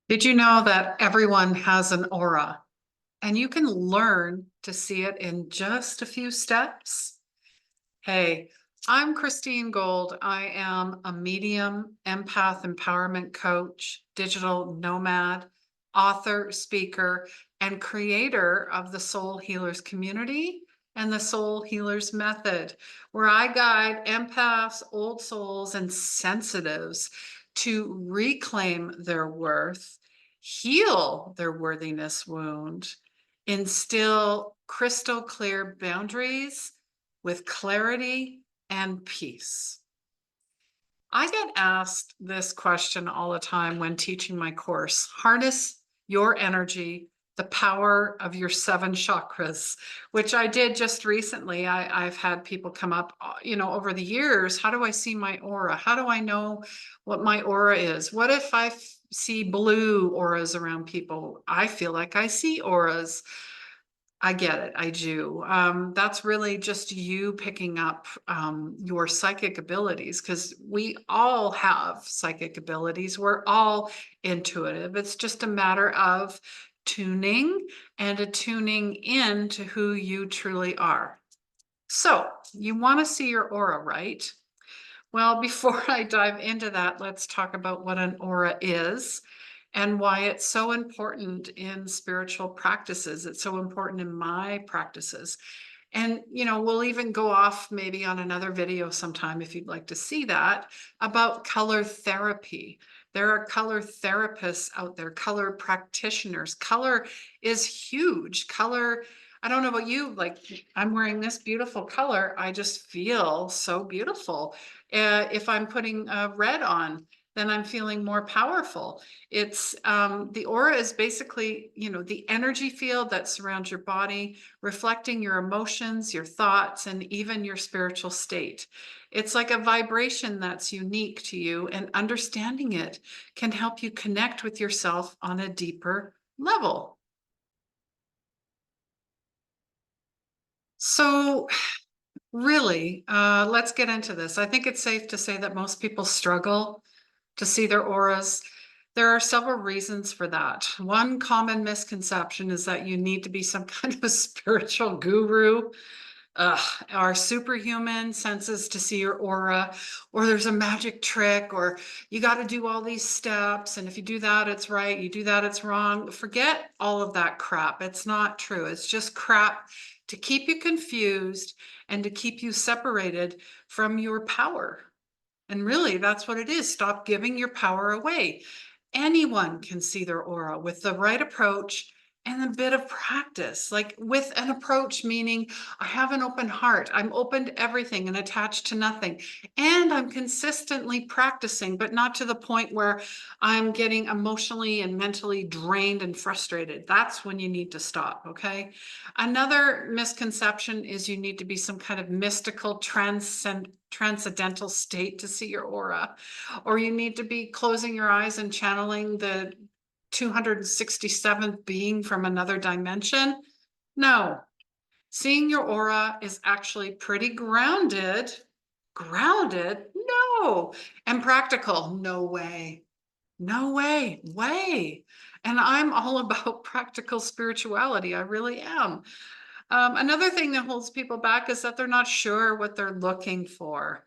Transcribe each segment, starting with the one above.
Did you know that everyone has an aura and you can learn to see it in just a few steps? Hey, I'm Christine Gold. I am a medium, empath empowerment coach, digital nomad, author, speaker, and creator of the Soul Healers community and the Soul Healers method, where I guide empaths, old souls, and sensitives to reclaim their worth, heal their worthiness wound, instill crystal clear boundaries with clarity and peace. I get asked this question all the time when teaching my course: harness your energy, the power of your seven chakras, which I did just recently. I've had people come up, over the years. How do I see my aura? How do I know what my aura is? What if I see blue auras around people? I feel like I see auras. I get it. I do. That's really just you picking up your psychic abilities, because we all have psychic abilities. We're all intuitive. It's just a matter of tuning and attuning in to who you truly are. So you want to see your aura, right? Well, before I dive into that, let's talk about what an aura is and why it's so important in spiritual practices. It's so important in my practices. And, we'll even go off maybe on another video sometime if you'd like to see that, about color therapy. There are color therapists out there, color practitioners. Color is huge. Color, I don't know about you, like I'm wearing this beautiful color. I just feel so beautiful. If I'm putting red on, then I'm feeling more powerful. It's the aura is basically, the energy field that surrounds your body, reflecting your emotions, your thoughts, and even your spiritual state. It's like a vibration that's unique to you, and understanding it can help you connect with yourself on a deeper level. So, really, let's get into this. I think it's safe to say that most people struggle to see their auras. There are several reasons for that. One common misconception is that you need to be some kind of a spiritual guru, or superhuman senses to see your aura, or there's a magic trick, or you got to do all these steps. And if you do that, it's right. You do that, it's wrong. Forget all of that crap. It's not true. It's just crap to keep you confused and to keep you separated from your power. And really, that's what it is. Stop giving your power away. Anyone can see their aura with the right approach and a bit of practice. Like, with an approach, meaning I have an open heart, I'm open to everything and attached to nothing. And I'm consistently practicing, but not to the point where I'm getting emotionally and mentally drained and frustrated. That's when you need to stop, okay? Another misconception is you need to be some kind of mystical transcendental state to see your aura, or you need to be closing your eyes and channeling the 267th being from another dimension. No, seeing your aura is actually pretty grounded. Grounded? No. And practical? No way. No way. And I'm all about practical spirituality. I really am. Another thing that holds people back is that they're not sure what they're looking for.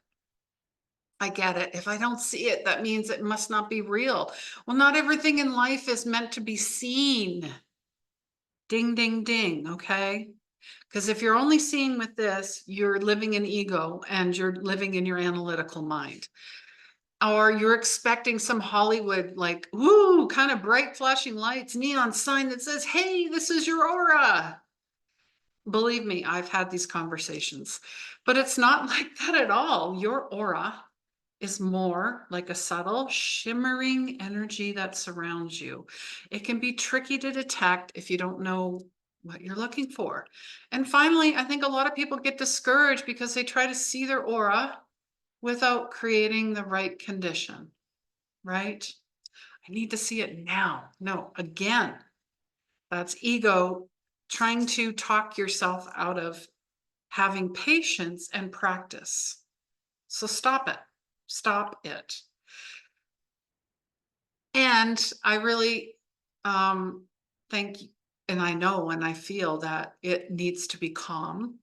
I get it. If I don't see it, that means it must not be real. Well, not everything in life is meant to be seen. Ding, ding, ding. Okay. Because if you're only seeing with this, you're living in ego and you're living in your analytical mind. Or you're expecting some Hollywood, like, ooh, kind of bright flashing lights, neon sign that says, hey, this is your aura. Believe me, I've had these conversations, but it's not like that at all. Your aura is more like a subtle, shimmering energy that surrounds you. It can be tricky to detect if you don't know what you're looking for. And finally, I think a lot of people get discouraged because they try to see their aura without creating the right condition, right? I need to see it now. No, again, that's ego trying to talk yourself out of having patience and practice. So stop it. Stop it. And I really think, and I know and I feel that it needs to be calm.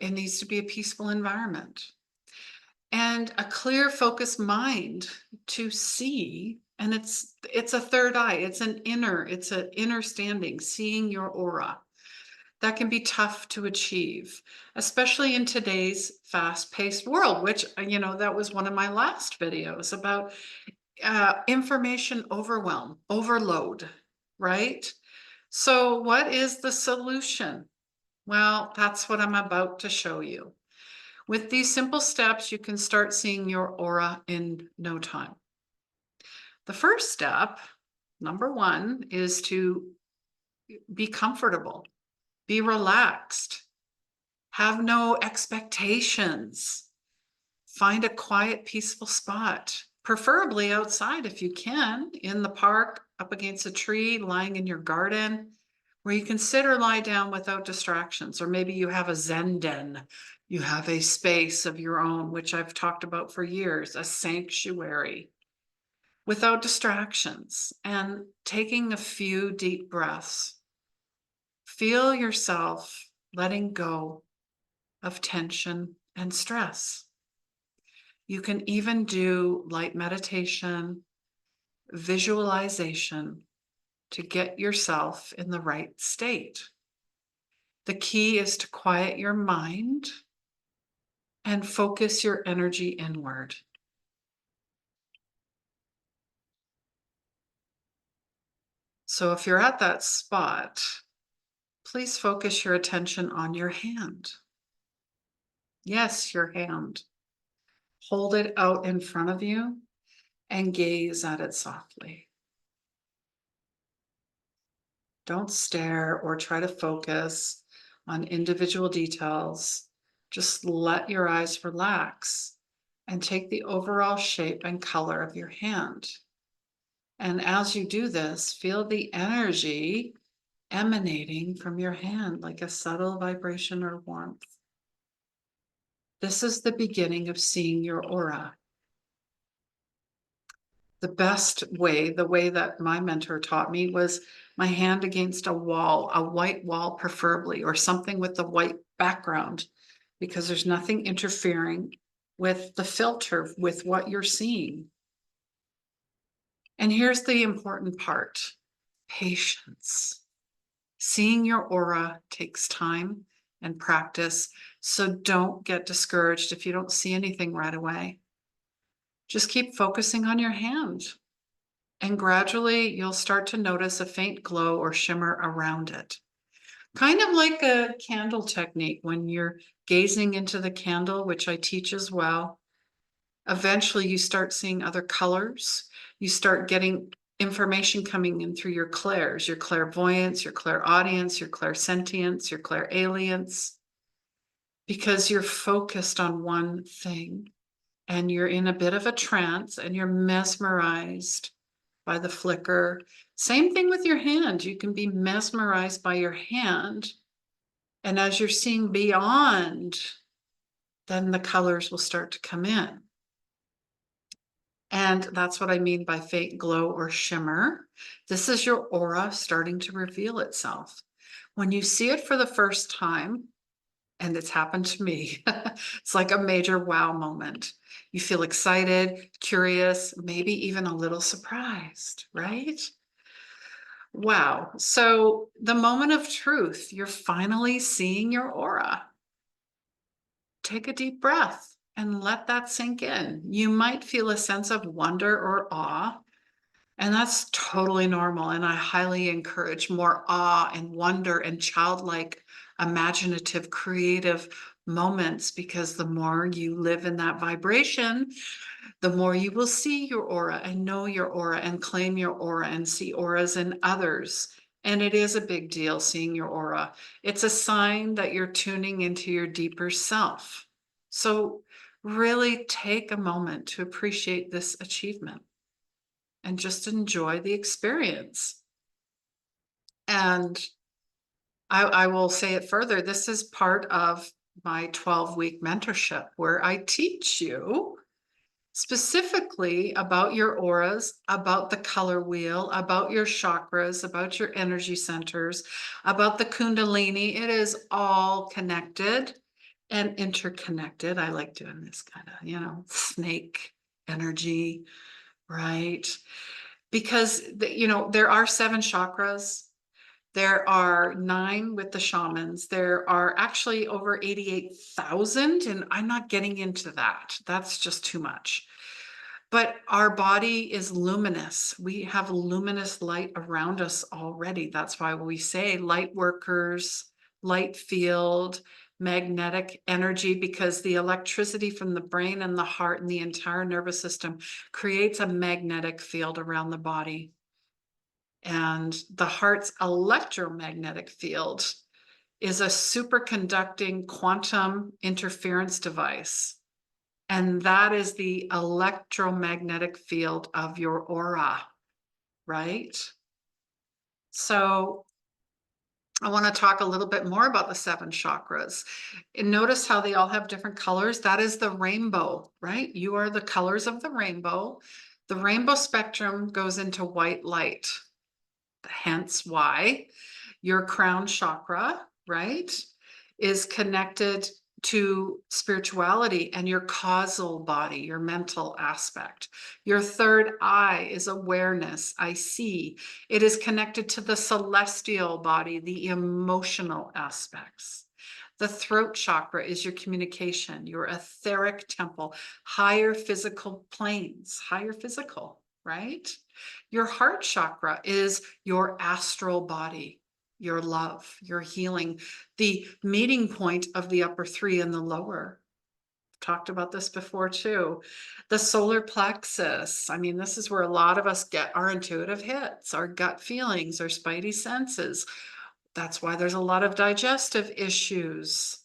It needs to be a peaceful environment and a clear, focused mind to see. And it's a third eye. It's an inner standing, seeing your aura. That can be tough to achieve, especially in today's fast-paced world, which, that was one of my last videos about information overload, right? So what is the solution? Well, that's what I'm about to show you. With these simple steps, you can start seeing your aura in no time. The first step, number one, is to be comfortable, be relaxed, have no expectations. Find a quiet, peaceful spot, preferably outside if you can, in the park, up against a tree, lying in your garden, where you can sit or lie down without distractions. Or maybe you have a Zen den. You have a space of your own, which I've talked about for years, a sanctuary without distractions, and taking a few deep breaths. Feel yourself letting go of tension and stress. You can even do light meditation, visualization to get yourself in the right state. The key is to quiet your mind and focus your energy inward. So if you're at that spot, please focus your attention on your hand. Yes, your hand. Hold it out in front of you and gaze at it softly. Don't stare or try to focus on individual details. Just let your eyes relax and take the overall shape and color of your hand. And as you do this, feel the energy emanating from your hand like a subtle vibration or warmth. This is the beginning of seeing your aura. The best way, the way that my mentor taught me, was my hand against a wall, a white wall preferably, or something with the white background, because there's nothing interfering with the filter with what you're seeing. And here's the important part: patience. Seeing your aura takes time and practice, so don't get discouraged if you don't see anything right away. Just keep focusing on your hand, and gradually you'll start to notice a faint glow or shimmer around it. Kind of like a candle technique when you're gazing into the candle, which I teach as well. Eventually you start seeing other colors. You start getting information coming in through your clairs, your clairvoyance, your clairaudience, your clairsentience, your clairalience, because you're focused on one thing and you're in a bit of a trance and you're mesmerized by the flicker. Same thing with your hand. You can be mesmerized by your hand. And as you're seeing beyond, then the colors will start to come in. And that's what I mean by faint glow or shimmer. This is your aura starting to reveal itself. When you see it for the first time, and it's happened to me, it's like a major wow moment. You feel excited, curious, maybe even a little surprised, right? Wow. So the moment of truth, you're finally seeing your aura. Take a deep breath and let that sink in. You might feel a sense of wonder or awe, and that's totally normal. And I highly encourage more awe and wonder and childlike, imaginative, creative moments, because the more you live in that vibration, the more you will see your aura and know your aura and claim your aura and see auras in others. And it is a big deal seeing your aura. It's a sign that you're tuning into your deeper self. So really take a moment to appreciate this achievement and just enjoy the experience. And I will say it further. This is part of my 12-week mentorship where I teach you specifically about your auras, about the color wheel, about your chakras, about your energy centers, about the Kundalini. It is all connected and interconnected. I like doing this kind of, snake energy, right? Because, there are 7 chakras. There are 9 with the shamans. There are actually over 88,000, and I'm not getting into that. That's just too much. But our body is luminous. We have luminous light around us already. That's why we say light workers, light field, magnetic energy, because the electricity from the brain and the heart and the entire nervous system creates a magnetic field around the body. And the heart's electromagnetic field is a superconducting quantum interference device. And that is the electromagnetic field of your aura, right? So I want to talk a little bit more about the 7 chakras. And notice how they all have different colors. That is the rainbow, right? You are the colors of the rainbow. The rainbow spectrum goes into white light. Hence why your crown chakra, right, is connected to spirituality and your causal body, your mental aspect. Your third eye is awareness. I see. It is connected to the celestial body, the emotional aspects. The throat chakra is your communication, your etheric temple, higher physical planes, higher physical, right? Your heart chakra is your astral body, your love, your healing, the meeting point of the upper 3 and the lower. Talked about this before too. The solar plexus. I mean, this is where a lot of us get our intuitive hits, our gut feelings, our spidey senses. That's why there's a lot of digestive issues.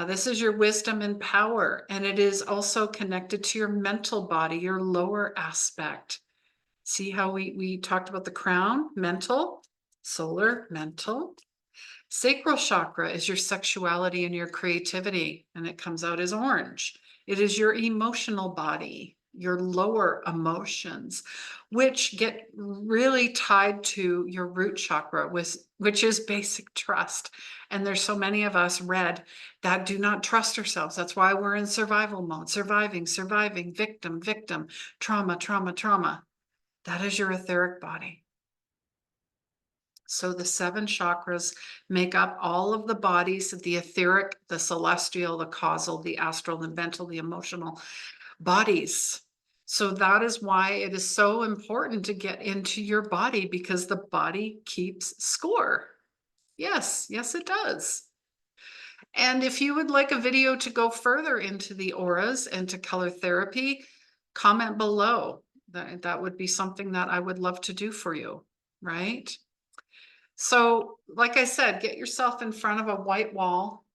This is your wisdom and power, and it is also connected to your mental body, your lower aspect. See how we talked about the crown, mental, solar, mental. Sacral chakra is your sexuality and your creativity, and it comes out as orange. It is your emotional body, your lower emotions, which get really tied to your root chakra, which is basic trust. And there's so many of us, red, that do not trust ourselves. That's why we're in survival mode, surviving, victim, trauma, trauma, trauma. That is your etheric body. So the 7 chakras make up all of the bodies, the etheric, the celestial, the causal, the astral, the mental, the emotional bodies. So that is why it is so important to get into your body, because the body keeps score. Yes, yes, it does. And if you would like a video to go further into the auras and to color therapy, comment below. That would be something that I would love to do for you, right? So, like I said, get yourself in front of a white wall.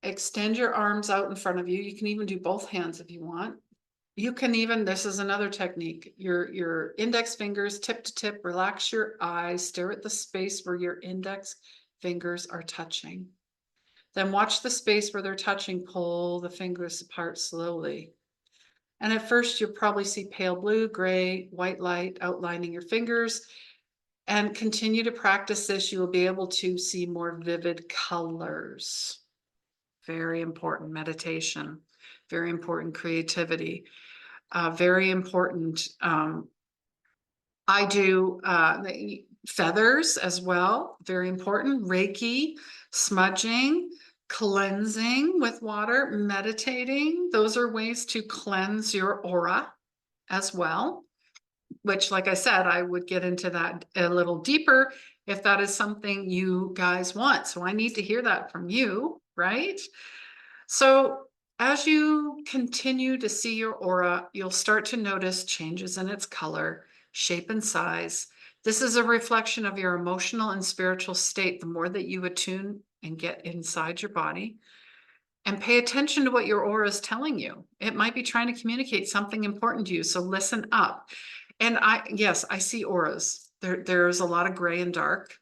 Extend your arms out in front of you. You can even do both hands if you want. You can even, this is another technique, your index fingers tip to tip, relax your eyes, stare at the space where your index fingers are touching. Then watch the space where they're touching, pull the fingers apart slowly. And at first you'll probably see pale blue, gray, white light outlining your fingers. And continue to practice this, you will be able to see more vivid colors. Very important meditation, very important creativity, very important. I do feathers as well, very important. Reiki, smudging, cleansing with water, meditating. Those are ways to cleanse your aura as well, which, like I said, I would get into that a little deeper if that is something you guys want. So I need to hear that from you, right? So as you continue to see your aura, you'll start to notice changes in its color, shape, and size. This is a reflection of your emotional and spiritual state. The more that you attune and get inside your body, and pay attention to what your aura is telling you. It might be trying to communicate something important to you. So listen up. And yes, I see auras. There's a lot of gray and dark.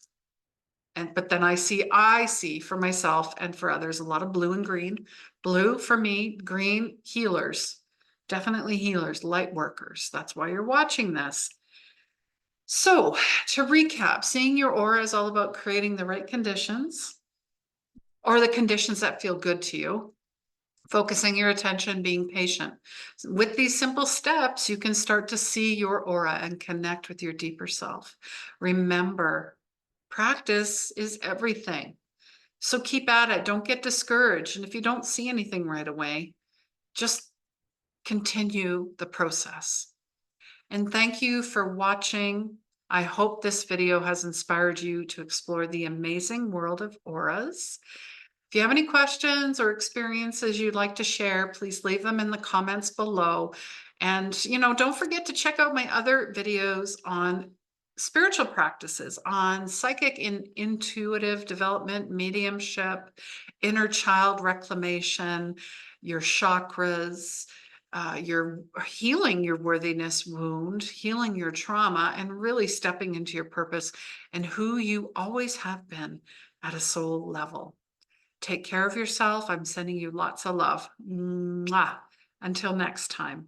But then I see for myself and for others, a lot of blue and green. Blue for me, green, healers. Definitely healers, light workers. That's why you're watching this. So, to recap, seeing your aura is all about creating the right conditions or the conditions that feel good to you, focusing your attention, being patient. With these simple steps, you can start to see your aura and connect with your deeper self. Remember, practice is everything. So keep at it. Don't get discouraged. And if you don't see anything right away, just continue the process. And thank you for watching. I hope this video has inspired you to explore the amazing world of auras. If you have any questions or experiences you'd like to share, please leave them in the comments below. And, don't forget to check out my other videos on spiritual practices, on psychic and intuitive development, mediumship, inner child reclamation, your chakras, your healing your worthiness wound, healing your trauma, and really stepping into your purpose and who you always have been at a soul level. Take care of yourself. I'm sending you lots of love. Mwah. Until next time.